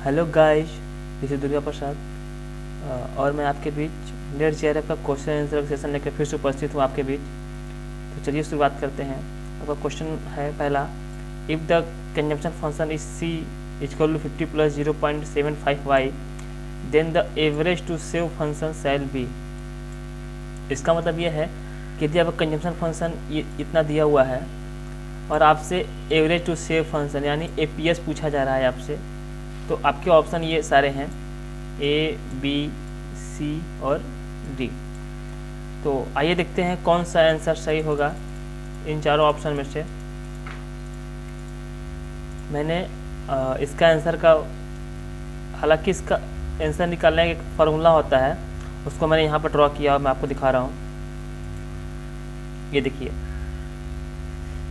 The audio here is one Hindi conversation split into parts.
Hello guys, this is Durga Prasad और मैं आपके बीच नेट जेआरएफ का क्वेश्चन आंसर सेशन लेकर फिर से उपस्थित हूँ आपके बीच। तो चलिए शुरुआत करते हैं। आपका क्वेश्चन है पहला, if the consumption function is C equal to 50 plus 0.75y then the average to save function shall be. इसका मतलब यह है कि यदि आपका कंजम्पशन फंक्शन इतना दिया हुआ है और आपसे एवरेज टू सेव फंक्शन यानी एपीएस पूछा जा रहा है आपसे, तो आपके ऑप्शन ये सारे हैं ए, बी, सी और डी। तो आइए देखते हैं कौन सा आंसर सही होगा इन चारों ऑप्शन में से। मैंने इसका आंसर का, हालांकि इसका आंसर निकालने का एक फार्मूला होता है, उसको मैंने यहाँ पर ड्रॉ किया और मैं आपको दिखा रहा हूँ। ये देखिए,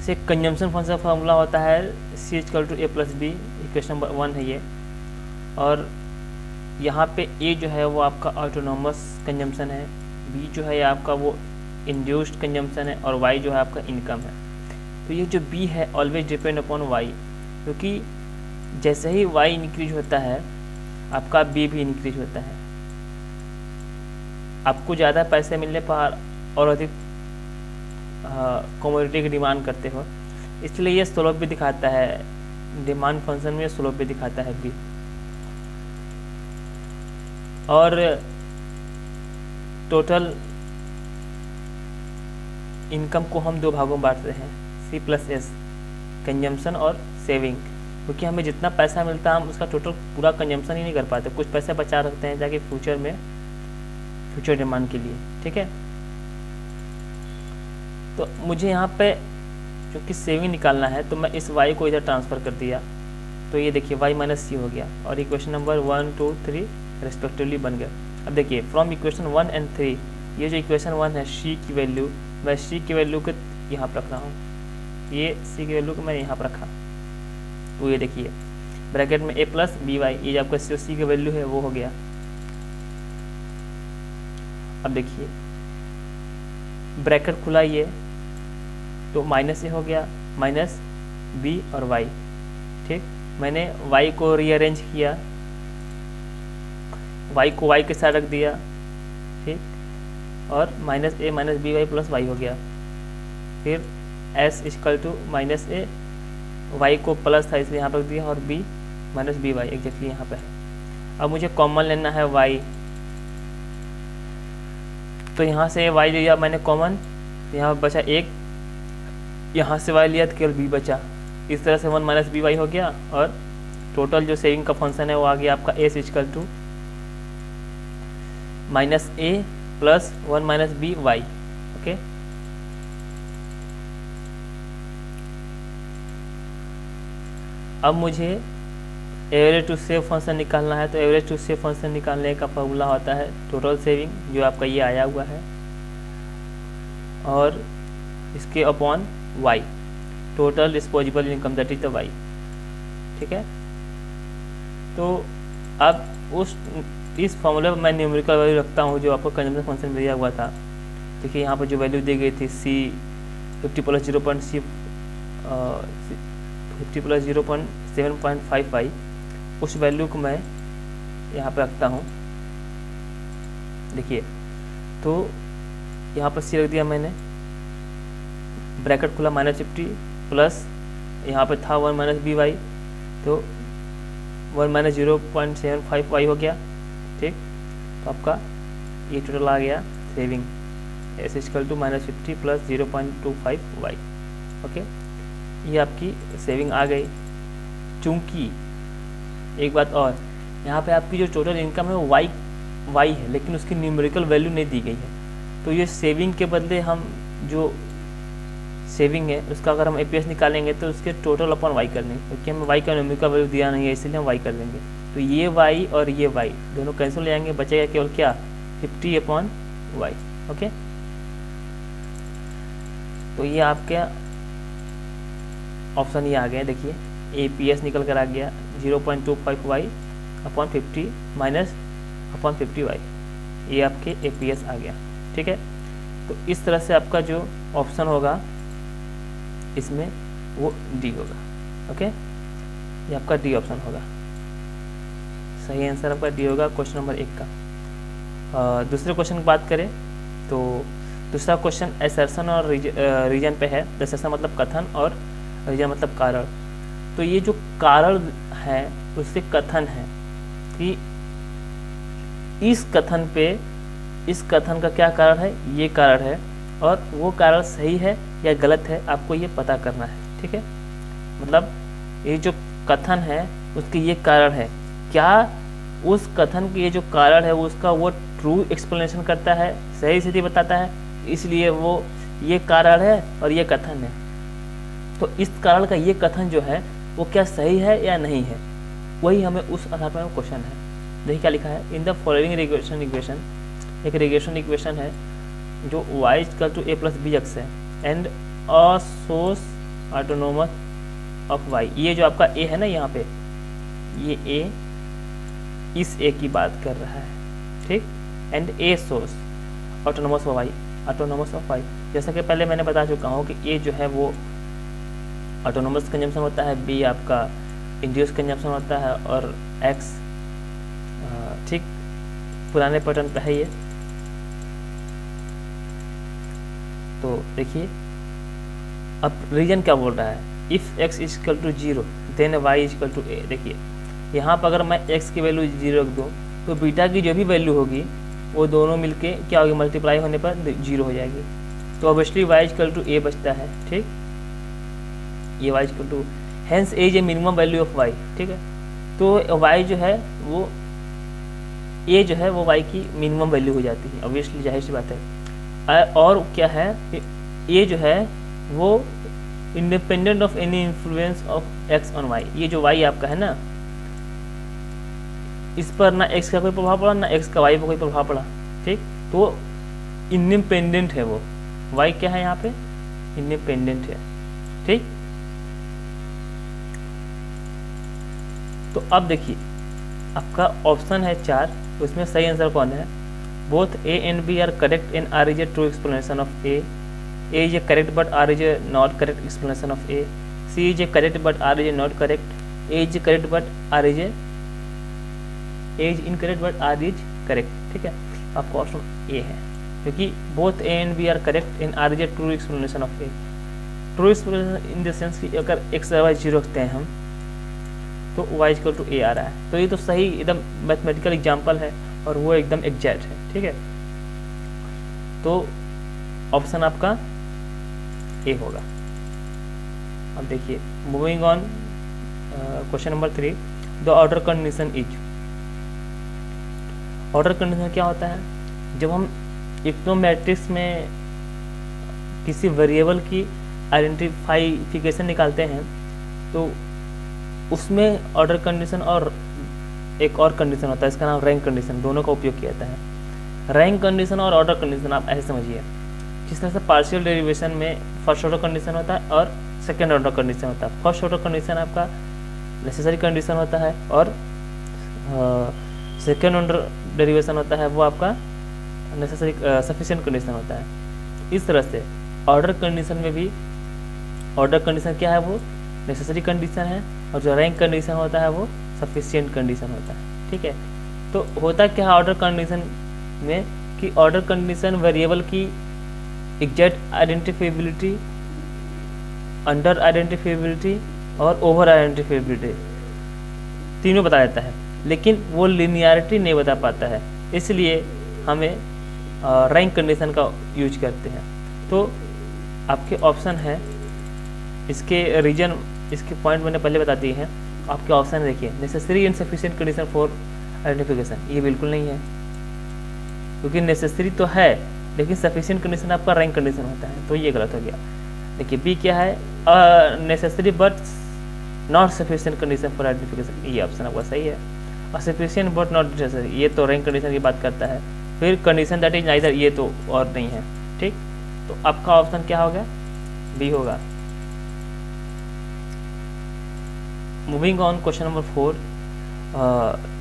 से कंजम्पशन फंक्शन का फार्मूला होता है C equal to A plus B, equation number 1 है ये। और यहाँ पे ए जो है वो आपका ऑटोनोमस कंजम्पशन है, बी जो है आपका वो इंड्यूस्ड कंजम्पशन है और वाई जो है आपका इनकम है। तो ये जो बी है ऑलवेज डिपेंड अपॉन वाई, क्योंकि जैसे ही वाई इंक्रीज होता है आपका बी भी इंक्रीज होता है। आपको ज़्यादा पैसे मिलने पर और अधिक कमोडिटी की डिमांड करते हो, इसलिए ये स्लोप भी दिखाता है, डिमांड फंक्शन में स्लोप भी दिखाता है बी। और टोटल इनकम को हम दो भागों में बांटते हैं, सी प्लस एस, कंजम्पशन और सेविंग। क्योंकि हमें जितना पैसा मिलता है हम उसका टोटल पूरा कंजम्पशन ही नहीं कर पाते, कुछ पैसे बचा रखते हैं जाके फ्यूचर में, फ्यूचर डिमांड के लिए। ठीक है, तो मुझे यहाँ पे क्योंकि सेविंग निकालना है तो मैं इस y को इधर ट्रांसफ़र कर दिया, तो ये देखिए y माइनस सी हो गया और इक्वेशन नंबर 1, 2, 3 रेस्पेक्टिवली बन गया। अब देखिए फ्रॉम इक्वेशन 1 एंड 3, ये जो इक्वेशन 1 है सी की वैल्यू, मैं सी की वैल्यू को यहाँ पर रख रहा हूँ, ये सी की वैल्यू को मैं यहाँ पर रखा। तो ये देखिए ब्रैकेट में ए प्लस बी वाई, ये आपका सी की वैल्यू है वो हो गया। अब देखिए ब्रैकेट खुला ये, तो माइनस ए हो गया, माइनस बी और वाई। ठीक, मैंने वाई को रीअरेंज किया, वाई को वाई के साथ रख दिया। ठीक, और minus A minus B Y plus Y हो गया। फिर S equal to minus A, Y को प्लस था इसलिए यहाँ पर रख दिया, और B minus B Y exactly यहाँ पे है। अब मुझे कॉमन लेना है वाई, तो यहाँ से वाई लिया मैंने कॉमन, यहाँ बचा एक, यहाँ से वाई लिया तो केवल बी बचा। इस तरह से 1 माइनस बी वाई हो गया और टोटल जो सेविंग का फंक्शन है वो आ गया आपका S equal to minus A plus 1 minus B Y. Okay, अब मुझे एवरेज टू सेव फंक्शन निकालना है, तो एवरेज टू सेव फंक्शन निकालने का फॉर्मूला होता है टोटल सेविंग, जो आपका ये आया हुआ है, और इसके upon Y, total disposable income that is the Y. ठीक है, तो अब इस फॉर्मूले पर मैं न्यूमेरिकल वैल्यू रखता हूँ जो आपको कंजम्पशन फंक्शन दिया हुआ था। देखिए यहाँ पर जो वैल्यू दी गई थी सी 50 प्लस 0.755, उस वैल्यू को मैं यहाँ पर रखता हूँ। देखिए, तो यहाँ पर सी रख दिया मैंने, ब्रैकेट खुला -50 प्लस यहाँ पे था 1 माइनस बी वाई, तो 1 माइनस 0.75 वाई हो गया। ठीक, तो आपका ये टोटल आ गया saving S equal to -50 plus 0.25 Y. Okay, ये आपकी सेविंग आ गई। चूँकि एक बात और, यहाँ पे आपकी जो टोटल इनकम है वो वाई है, लेकिन उसकी न्यूमेरिकल वैल्यू नहीं दी गई है, तो ये सेविंग के बदले हम जो सेविंग है उसका अगर हम एपीएस निकालेंगे तो उसके टोटल अपॉन वाई कर लेंगे, क्योंकि हमें वाई का न्यूमेरिकल वैल्यू दिया नहीं है, इसलिए हम वाई कर लेंगे। तो ये वाई और ये वाई दोनों कैंसिल हो जाएंगे, बचेगा केवल क्या, 50 अपॉन वाई। ओके, तो ये आपके ऑप्शन ये आ गए। देखिए एपीएस निकल कर आ गया 0.25 Y upon 50 minus upon 50 Y, ये आपके एपीएस आ गया। ठीक है, तो इस तरह से आपका जो ऑप्शन होगा इसमें वो डी होगा। ओके, ये आपका डी ऑप्शन होगा। सही आंसर आपका डी होगा क्वेश्चन नंबर 1 का। दूसरे क्वेश्चन की बात करें तो दूसरा क्वेश्चन असर्शन और रीजन पे है। असर्शन मतलब कथन और रीजन मतलब कारण। तो ये जो कारण है उससे कथन है कि इस कथन पे, इस कथन का क्या कारण है, ये कारण है, और वो कारण सही है या गलत है आपको ये पता करना है। ठीक है, मतलब ये जो कथन है उसके ये कारण है, क्या उस कथन के ये जो कारण है उसका वो ट्रू एक्सप्लेनेशन करता है, सही स्थिति बताता है, इसलिए वो ये कारण है और ये कथन है। तो इस कारण का ये कथन जो है वो क्या सही है या नहीं है, वही हमें उस आधार पर क्वेश्चन है। देखिए क्या लिखा है, in the following regression equation, एक रिग्रेशन इक्वेशन है जो y equal to a plus B X है and a source autonomous of y। ये जो आपका a है ना, यहाँ पे ये a इस a की बात कर रहा है, ठीक, and a source autonomous of y, autonomous of y। जैसा कि पहले मैंने बता चुका हूँ कि a जो है वो ऑटोनोमस कंजम्पशन होता है, b आपका इंड्यूस कंजम्पशन होता है, और x ठीक पुराने पैटर्न पे है ये। तो देखिए अब रीजन क्या बोल रहा है, if x equal to 0 then y equal to a। देखिए यहाँ पर अगर मैं x की वैल्यू 0 रख दूँ तो बीटा की जो भी वैल्यू होगी वो दोनों मिलके क्या होगी, मल्टीप्लाई होने पर 0 हो जाएगी। तो obviously y equal to a बचता है, ठीक, ये y equal to, hence a is a minimum value of y। ठीक है, तो y जो है वो a जो है वो y की मिनिमम वैल्यू हो जाती है, ऑब्वियसली जाहिर सी बात है। और क्या है, a जो है वो independent of any influence of x on y। ये जो y आपका है ना, इस पर ना x का कोई प्रभाव पड़ा ना x का y पर कोई प्रभाव पड़ा, ठीक, तो इंडिपेंडेंट है वो y। क्या है यहाँ पे, इंडिपेंडेंट है, ठीक। तो अब देखिए आपका ऑप्शन है 4, उसमें सही आंसर कौन है, both a and b are correct and r is a true explanation of a is a correct but r is a not correct explanation of a, c is a correct but r is a not correct, a is correct but r is incorrect but r is correct। ठीक है, आपका ऑप्शन a है, क्योंकि both a and b are correct and r is a true explanation of a। True explanation in the sense कि अगर x y 0 रखते हैं हम तो y इक्वल टू a आ रहा है, तो ये तो सही एकदम मैथमेटिकल एग्जाम्पल है और वो एकदम एग्जैक्ट है। ठीक है, तो ऑप्शन आपका ए होगा। अब देखिए moving on, question number 3, the order condition is. Order condition क्या होता है, जब हम इकोनोमेट्रिक्स में किसी वेरिएबल की आइडेंटिफिकेशन निकालते हैं तो उसमें ऑर्डर कंडीशन और एक और कंडीशन होता है, इसका नाम रैंक कंडीशन, दोनों का उपयोग किया जाता है। रैंक कंडीशन और ऑर्डर कंडीशन आप ऐसे समझिए, जिस तरह से पार्शियल डेरिवेशन में फर्स्ट ऑर्डर कंडीशन होता है और सेकेंड ऑर्डर कंडीशन होता है। फर्स्ट ऑर्डर कंडीशन आपका नेसेसरी कंडीशन होता है और सेकेंड ऑर्डर डेरिवेशन होता है वो आपका नेसेसरी सफिशिएंट कंडीशन होता है। इस तरह से ऑर्डर कंडीशन में भी ऑर्डर कंडीशन क्या है, वो नेसेसरी कंडीशन है, और जो रैंक कंडीशन होता है वो सफिशिएंट कंडीशन होता है। ठीक है, तो होता क्या है ऑर्डर कंडीशन में कि ऑर्डर कंडीशन वेरिएबल की एग्जैक्ट आइडेंटिफिएबिलिटी, अंडर आइडेंटिफिएबिलिटी और ओवर आइडेंटिफिएबिलिटी तीनों बता देता है, लेकिन वो लिनियरिटी नहीं बता पाता है, इसलिए हमें रैंक कंडीशन का यूज करते हैं। तो आपके ऑप्शन है, इसके रीजन, इसके पॉइंट मैंने पहले बता दिए हैं। आपके ऑप्शन देखिए, necessary and sufficient condition for identification, ये बिल्कुल नहीं है, क्योंकि नेसेसरी तो है लेकिन सफिशिएंट कंडीशन आपका रैंक कंडीशन होता है, तो ये गलत हो गया। देखिए बी क्या है, necessary but not sufficient condition for identification, ये ऑप्शन आपका सही है। और सफिशिएंट बट नॉट नेसेसरी, ये तो रैंक कंडीशन की बात करता है। फिर कंडीशन दैट इज नाइदर, ये तो और नहीं है। ठीक, तो आपका ऑप्शन क्या होगा, बी होगा। मूविंग ऑन क्वेश्चन नंबर 4,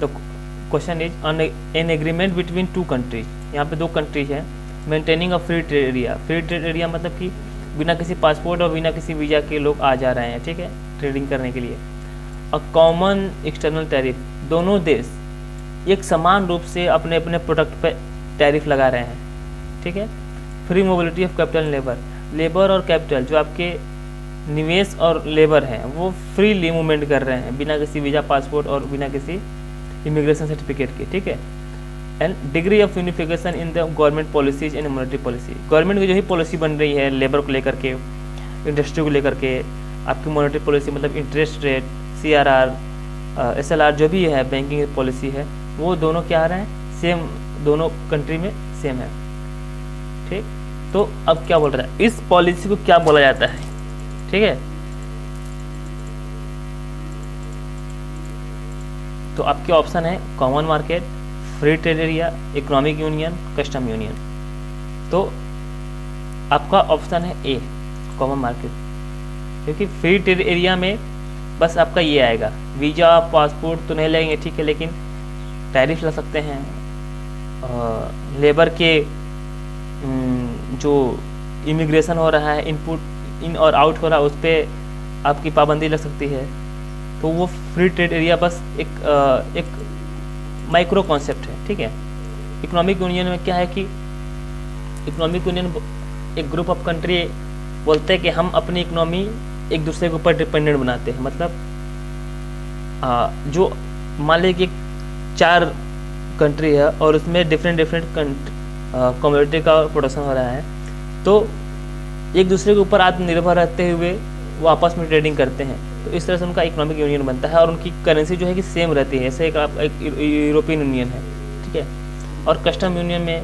तो question is an agreement between two countries. यहाँ पे दो कंट्रीज हैं, maintaining a free trade area. Free trade area मतलब कि बिना किसी पासपोर्ट और बिना किसी वीज़ा के लोग आ जा रहे हैं, ठीक है, ट्रेडिंग करने के लिए। अ कॉमन एक्सटर्नल टैरिफ, दोनों देश एक समान रूप से अपने अपने प्रोडक्ट पे टैरिफ लगा रहे हैं, ठीक है। Free mobility of capital and labour, labour और कैपिटल जो आपके निवेश और लेबर हैं वो फ्रीली मूवमेंट कर रहे हैं बिना किसी वीज़ा, पासपोर्ट और बिना किसी इमिग्रेशन सर्टिफिकेट के, ठीक है। And degree of unification in the government policies and monetary policy, government की जो ही पॉलिसी बन रही है लेबर को लेकर के, इंडस्ट्री को लेकर के, आपकी मॉनेटरी पॉलिसी मतलब इंटरेस्ट रेट, CRR, SLR जो भी है बैंकिंग पॉलिसी है, वो दोनों क्या आ रहे हैं, सेम, दोनों कंट्री में सेम है, ठीक। तो अब क्या बोल रहा है, इस पॉलिसी को क्या बोला जाता है, ठीक है। तो आपके ऑप्शन है common market, free trade area, economic union, custom union. तो आपका ऑप्शन है ए, कॉमन मार्केट, क्योंकि फ्री ट्रेड एरिया में बस आपका ये आएगा, वीज़ा पासपोर्ट तो नहीं लगेंगे, ठीक है, लेकिन टैरिफ लग सकते हैं, लेबर के जो इमिग्रेशन हो रहा है, इनपुट इन और आउट हो रहा है, उस पर आपकी पाबंदी लग सकती है। तो वो फ्री ट्रेड एरिया बस एक माइक्रो कॉन्सेप्ट है, ठीक है। इकोनॉमिक यूनियन में क्या है कि इकोनॉमिक यूनियन एक ग्रुप ऑफ कंट्री बोलते हैं कि हम अपनी इकोनॉमी एक दूसरे के ऊपर डिपेंडेंट बनाते हैं, मतलब जो मान लीजिए कि 4 कंट्री है और उसमें डिफरेंट कम्युनिटी का प्रोडक्शन हो रहा है, तो एक दूसरे के ऊपर आत्मनिर्भर रहते हुए वो आपस में ट्रेडिंग करते हैं, तो इस तरह से उनका इकोनॉमिक यूनियन बनता है और उनकी करेंसी जो है कि सेम रहती है, ऐसे एक यूरोपियन यूनियन है, ठीक है। और कस्टम यूनियन में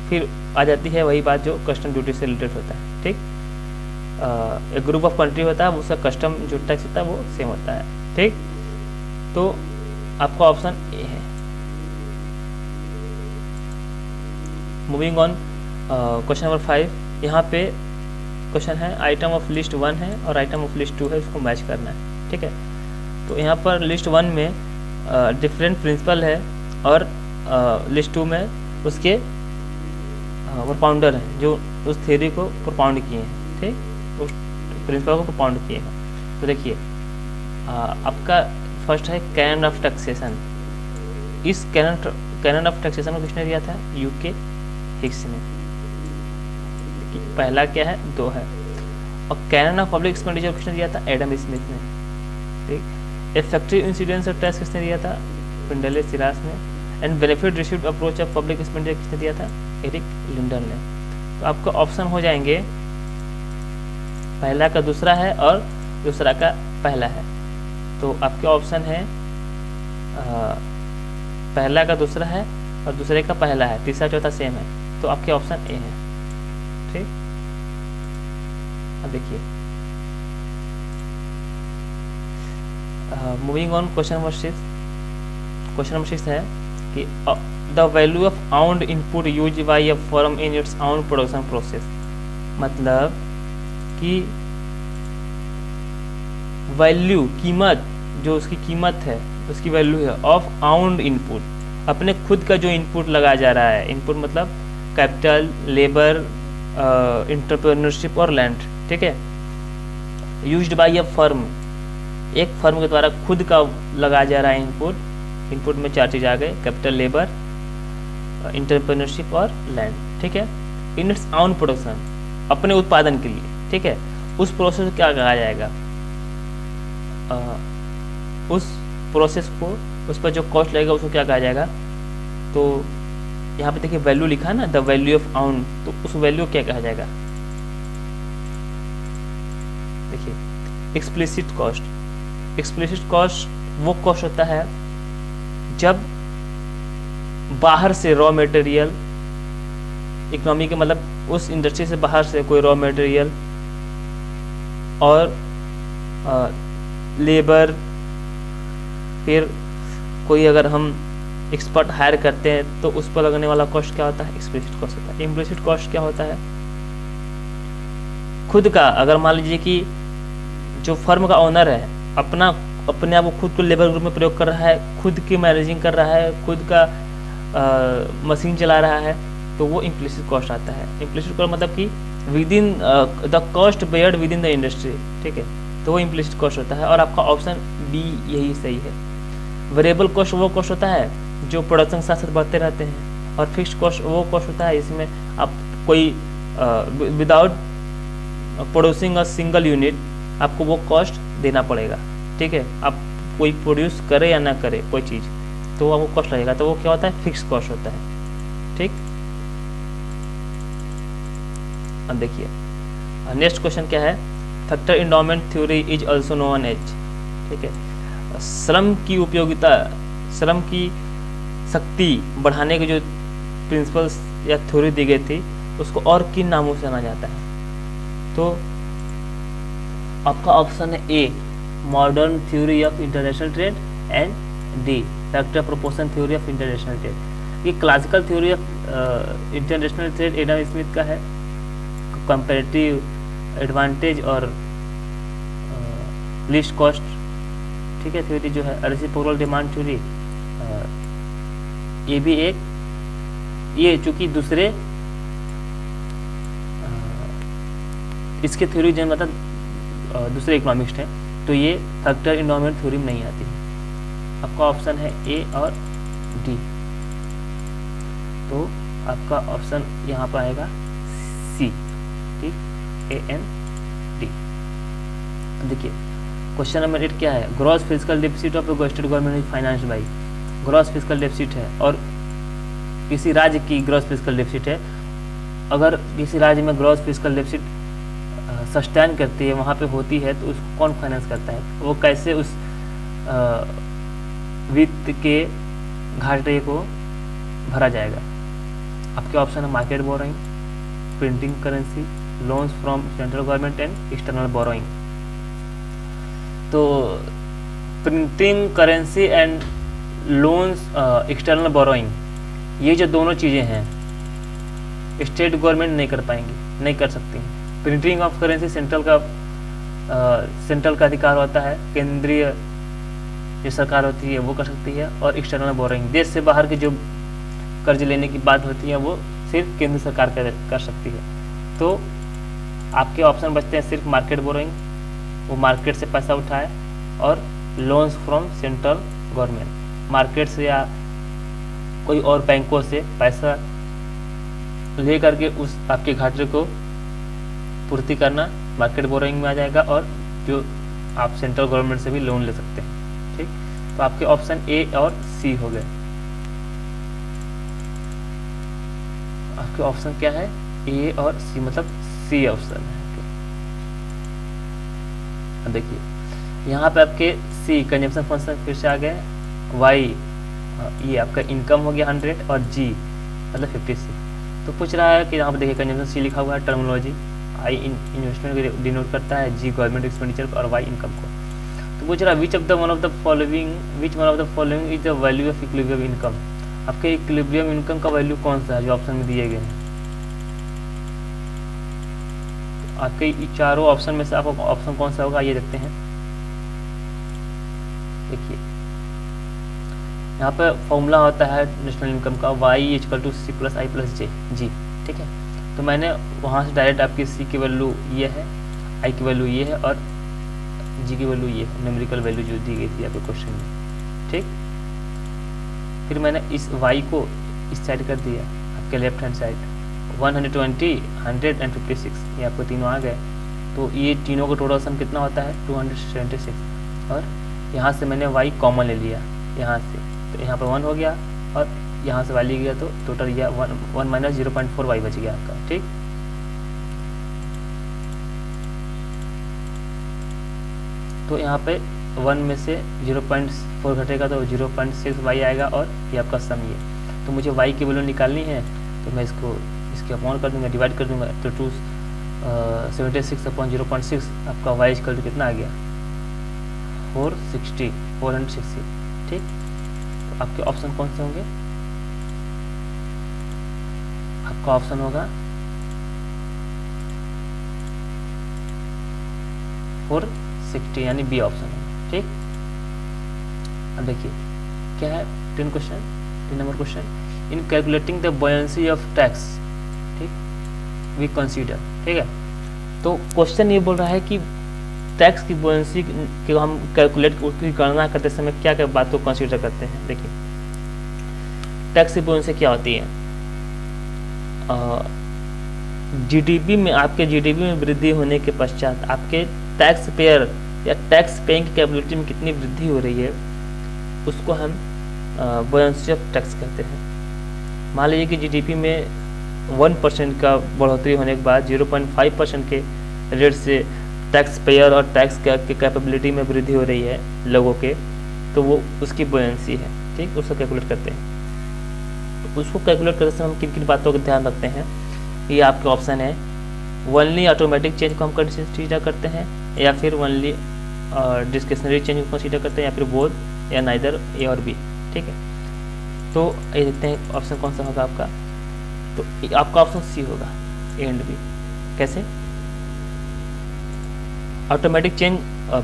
फिर आ जाती है वही बात जो कस्टम ड्यूटी से रिलेटेड होता है, ठीक। एक ग्रुप ऑफ कंट्री होता है, उसका कस्टम जो टैक्स होता है वो सेम होता है, ठीक। तो आपका ऑप्शन ए है। मूविंग ऑन, क्वेश्चन नंबर 5, यहाँ पे क्वेश्चन है आइटम ऑफ लिस्ट 1 है और आइटम ऑफ लिस्ट 2 है, उसको मैच करना है, ठीक है। तो यहाँ पर लिस्ट 1 में डिफरेंट प्रिंसिपल है और लिस्ट 2 में उसके प्रोपाउंडर हैं जो उस थ्योरी को प्रोपाउंड किए हैं, ठीक, उस प्रिंसिपल को प्रोपाउंड किए हैं। तो देखिए आपका फर्स्ट है कैनन ऑफ टैक्सेशन। इस कैनन ऑफ टैक्सेशन को किसने दिया था, यूके हिक्स ने। पहला क्या है, 2 है। और कैनन ऑफ पब्लिक एक्सपेंडिचर किसने दिया था, एडम स्मिथ ने, ठीक। इफेक्टिव इंसिडेंस ऑफ टैक्स किसने दिया था, पिंडले सिरास ने। And benefit received approach of public expenditure किसने दिया था, एरिक लिंडन ने। तो आपका ऑप्शन हो जाएंगे पहला का दूसरा है और दूसरा का पहला है। तो आपके ऑप्शन है पहला का दूसरा है और दूसरे का पहला है, तीसरा चौथा सेम है, तो आपके ऑप्शन ए है, ठीक। अब देखिए मूविंग ऑन, क्वेश्चन नंबर 6 है कि the value of आउंड input use by a firm in its आउन प्रोडक्शन प्रोसेस, मतलब कि वैल्यू, कीमत, जो उसकी कीमत है उसकी वैल्यू है ऑफ आउंड इनपुट, अपने खुद का जो इनपुट लगाया जा रहा है, इनपुट मतलब कैपिटल, लेबर, एंटरप्रेन्योरशिप और लैंड, ठीक है। यूज्ड बाय अ फर्म, एक फर्म के द्वारा खुद का लगाया जा रहा है इनपुट में 4 चीज़ आ गए, कैपिटल, लेबर, एंटरप्रेन्योरशिप और लैंड, ठीक है। इन इट्स आउन प्रोडक्शन, अपने उत्पादन के लिए, ठीक है। उस प्रोसेस को क्या कहा जाएगा, उस प्रोसेस को, उस पर जो कॉस्ट लगेगा उसको क्या कहा जाएगा। तो यहाँ पे देखिए वैल्यू लिखा है ना, द वैल्यू ऑफ आउन, तो उस वैल्यू क्या कहा जाएगा, देखिए एक्सप्लिसिट कॉस्ट। एक्सप्लिसिट कॉस्ट वो कॉस्ट होता है जब बाहर से रॉ मटेरियल, इकोनॉमी के मतलब उस इंडस्ट्री से बाहर से कोई रॉ मटेरियल और लेबर, फिर कोई अगर हम एक्सपर्ट हायर करते हैं तो उस पर लगने वाला कॉस्ट क्या होता है, एक्सप्लिसिट कॉस्ट होता है। इम्प्लिसिट कॉस्ट क्या होता है, खुद का, अगर मान लीजिए कि जो फर्म का ओनर है अपने आप को खुद को लेबर ग्रुप में प्रयोग कर रहा है, खुद की मैनेजिंग कर रहा है, खुद का मशीन चला रहा है, तो वो इम्प्लिसिट कॉस्ट आता है। इम्प्लिसिट कॉस्ट मतलब कि with in the cost Baird with in the industry, ठीक है, तो वो इम्प्लिसिट कॉस्ट होता है। और आपका ऑप्शन बी यही सही है। वेरिएबल कॉस्ट वो कॉस्ट होता है जो प्रोडक्शन के साथ साथ बढ़ते रहते हैं, और फिक्स्ड कॉस्ट वो कॉस्ट होता है इसमें आप कोई without producing a single unit आपको वो कॉस्ट देना पड़ेगा। ठीक है, आप कोई प्रोड्यूस करे या ना करे कोई चीज़ तो वो कॉस्ट लगेगा, तो वो क्या होता है, फिक्स कॉस्ट होता है। ठीक, अब देखिए नेक्स्ट क्वेश्चन क्या है, factor endowment theory is also known as. ठीक है, श्रम की उपयोगिता, श्रम की शक्ति बढ़ाने के जो प्रिंसिपल्स या थ्योरी दी गई थी उसको और किन नामों से जाना जाता है? तो आपका ऑप्शन है A modern theory of international trade and D factor proportion theory of international trade. ये classical theory of international trade Adam Smith का है, कंपैरेटिव एडवांटेज और लीस्ट कॉस्ट, ठीक है, थ्योरी जो है रेसिप्रोकल डिमांड थ्योरी, ये भी एक, ये चूंकि दूसरे इसके थ्योरी जो मतलब दूसरे इकोनॉमिस्ट हैं तो ये फैक्टर एंडोमेंट थ्योरी में नहीं आती है। आपका ऑप्शन है ए और डी, तो आपका ऑप्शन यहाँ पर आएगा सी। ठीक, ए एन डी। देखिए क्वेश्चन नंबर 8 क्या है, gross physical deficit of the state government is financed by. Gross physical deficit है और किसी राज्य की ग्रॉस फिजिकल डेफिसिट है, अगर किसी राज्य में ग्रॉस फिजिकल डेफिसिट सस्टेन करती है, वहाँ पे होती है, तो उसको कौन फाइनेंस करता है, वो कैसे उस वित्त के घाटे को भरा जाएगा? आपके ऑप्शन है market borrowing, printing currency, loans from central government and external borrowing. तो printing currency and loans, external borrowing, ये जो दोनों चीज़ें हैं स्टेट गवर्नमेंट नहीं कर पाएंगी, नहीं कर सकती। प्रिंटिंग ऑफ करेंसी सेंट्रल का अधिकार होता है, केंद्रीय जो सरकार होती है वो कर सकती है, और एक्सटर्नल बोरोइंग देश से बाहर के जो कर्ज लेने की बात होती है वो सिर्फ केंद्र सरकार कर सकती है। तो आपके ऑप्शन बचते हैं सिर्फ मार्केट बोरोइंग, वो मार्केट से पैसा उठाए, और loans from central government, market से या कोई और बैंकों से पैसा ले करके उस आपके घाटे को पूर्ति करना मार्केट बोरोइंग में आ जाएगा, और जो आप सेंट्रल गवर्नमेंट से भी लोन ले सकते हैं। ठीक, तो आपके ऑप्शन ए और सी हो गए। आपके ऑप्शन क्या है, ए और सी, मतलब सी ऑप्शन है। देखिए यहाँ पे आपके सी कंजम्पशन फंक्शन फिर से आ गए, वाई ये आपका इनकम हो गया 100, और जी मतलब 56। तो पूछ रहा है कि यहाँ पर देखिए कंजम्पशन सी लिखा हुआ है, टर्मिनोलॉजी, आई इन्वेस्टमेंट को डिनोट करता है, जी गवर्नमेंट एक्सपेंडिचर और वाई इनकम को। तो पूछ रहा है which one of the following is the value of equilibrium income. आपके इक्विलिब्रियम इनकम का वैल्यू कौन सा है जो ऑप्शन में दिए गए हैं? आपके चारों ऑप्शन में से आपका ऑप्शन कौन सा होगा ये देखते हैं। देखिए यहाँ पे फॉर्मूला होता है नेशनल इनकम का, Y equal to C plus I plus जे जी। ठीक है, तो मैंने वहाँ से डायरेक्ट आपकी सी की वैल्यू ये है, आई की वैल्यू ये है, और जी की वैल्यू ये है, न्यूमेरिकल वैल्यू जो दी गई थी आपके क्वेश्चन में। ठीक, फिर मैंने इस वाई को इस साइड कर दिया, आपके लेफ्ट हैंड साइड 120, 100 एंड 56, ये आपको तीनों आ गए। तो ये तीनों का टोटल सम कितना होता है 276, और यहाँ से मैंने वाई कॉमन ले लिया यहाँ से, तो यहाँ पर 1 हो गया, और यहाँ से वाली गया तो टोटल यह 1 माइनस 0.4 वाई बच गया आपका। ठीक, तो यहाँ पे 1 में से 0.4 घटेगा तो 0.6 वाई आएगा, और ये आपका सम ये। तो मुझे वाई की वैल्यू निकालनी है, तो मैं इसको इसके अपॉन कर दूंगा, डिवाइड कर दूंगा, तो 276 अपॉन 0.6 आपका वाई इक्वल टू कितना आ गया 460। ठीक, तो आपके ऑप्शन कौन से होंगे? आपका ऑप्शन होगा 460 यानी बी ऑप्शन है। ठीक, अब देखिए क्या है 10 number question, in calculating the buoyancy of tax, ठीक, वी कंसीडर। ठीक है, तो क्वेश्चन ये बोल रहा है कि टैक्स की बुओयेंसी की हम कैलकुलेट उसकी गणना करते समय क्या क्या बात को कंसीडर करते हैं। देखिए टैक्स की बुओयेंसी क्या होती है, जीडीपी में, आपके जीडीपी में वृद्धि होने के पश्चात आपके टैक्स पेयर या टैक्स पेइंग की कैपेबिलिटी में कितनी वृद्धि हो रही है, उसको हम बुओयेंसी ऑफ टैक्स कहते हैं। मान लीजिए कि जीडीपी में 1% का बढ़ोतरी होने के बाद 0.5% के रेट से टैक्स पेयर और टैक्स के कैपेबिलिटी में वृद्धि हो रही है लोगों के, तो वो उसकी बुओयेंसी है। ठीक, उसको कैलकुलेट करते हैं। तो उसको कैलकुलेट करते समय हम किन किन बातों का ध्यान रखते हैं, ये आपके ऑप्शन है, ओनली ऑटोमेटिक चेंज को हम कंसीडर करते हैं, या फिर ओनली डिस्क्रिशनरी चेंज को कंसीडर करते हैं, या फिर बोथ या नाइदर ए और बी। ठीक है, तो ये देखते हैं ऑप्शन कौन सा होगा आपका। तो आपका ऑप्शन सी होगा, ए एंड बी। कैसे? Automatic change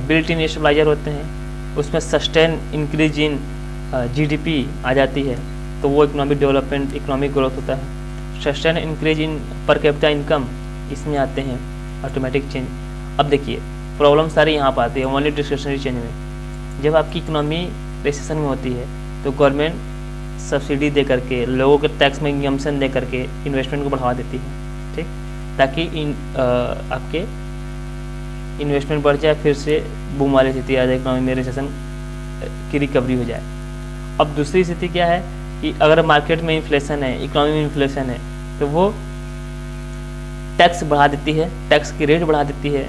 built in stabiliser होते हैं, उसमें सस्टेन इंक्रीज इन जीडीपी आ जाती है, तो वो इकोनॉमिक डेवलपमेंट, इकोनॉमिक ग्रोथ होता है। सस्टेन इंक्रीज इन पर कैपिटा इनकम, इसमें आते हैं ऑटोमेटिक चेंज। अब देखिए प्रॉब्लम सारी यहाँ पर आती है ओनली डिस्क्रिशनरी चेंज में। जब आपकी इकोनॉमी रिसेशन में होती है तो गवर्नमेंट सब्सिडी दे करके, लोगों के टैक्स में एग्जम्पशन दे करके इन्वेस्टमेंट को बढ़ावा देती है। ठीक, ताकि आपके इन्वेस्टमेंट बढ़ जाए, फिर से बूम वाली स्थिति आ जाए, इकोनॉमी में रिसेशन की रिकवरी हो जाए। अब दूसरी स्थिति क्या है कि अगर मार्केट में इन्फ्लेशन है, इकोनॉमी में इन्फ्लेशन है, तो वो टैक्स बढ़ा देती है, टैक्स की रेट बढ़ा देती है,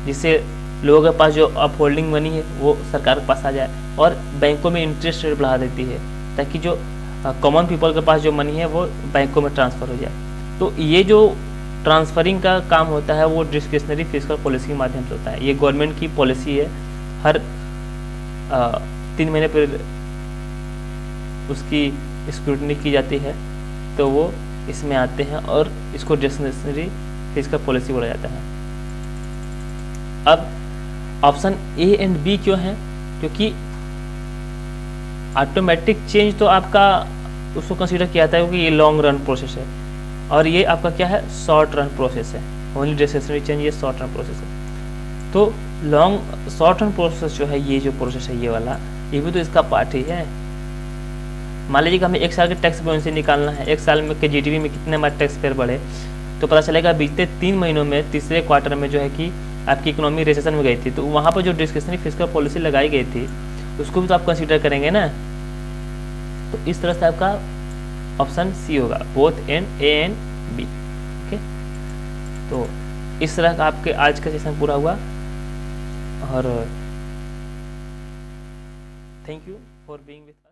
जिससे लोगों के पास जो अपहोल्डिंग मनी है वो सरकार के पास आ जाए, और बैंकों में इंटरेस्ट रेट बढ़ा देती है, ताकि जो कॉमन पीपल के पास जो मनी है वो बैंकों में ट्रांसफ़र हो जाए। तो ये जो ट्रांसफरिंग का काम होता है वो डिस्क्रिशनरी फिस्कल पॉलिसी के माध्यम से होता है। ये गवर्नमेंट की पॉलिसी है, हर 3 महीने पर उसकी स्क्रूटनी की जाती है, तो वो इसमें आते हैं और इसको डिस्क्रिशनरी फिस्कल पॉलिसी बोला जाता है। अब ऑप्शन ए एंड बी क्यों है? क्योंकि ऑटोमेटिक चेंज तो आपका उसको कंसीडर किया जाता है क्योंकि ये लॉन्ग रन प्रोसेस है, और ये आपका क्या है, शॉर्ट रन प्रोसेस है। ओनली डिस्क्रिशनरी चेंज ये शॉर्ट रन प्रोसेस है। तो शॉर्ट रन प्रोसेस जो है, ये जो प्रोसेस है ये वाला, ये भी तो इसका पार्ट ही है। मान लीजिए कि हमें 1 साल के टैक्स बुओयेंसी निकालना है, 1 साल में के जीडीपी में कितने हमारे टैक्स पेयर बढ़े, तो पता चलेगा बीते 3 महीनों में, तीसरे क्वार्टर में जो है कि आपकी इकोनॉमी रिसेशन में गई थी, तो वहाँ पर जो डिस्क्रिशनरी फिस्कल पॉलिसी लगाई गई थी उसको भी तो आप कंसीडर करेंगे ना। तो इस तरह से आपका ऑप्शन सी होगा, both and A and B. Okay, तो इस तरह का आपके आज का सेशन पूरा हुआ, और thank you for being with us.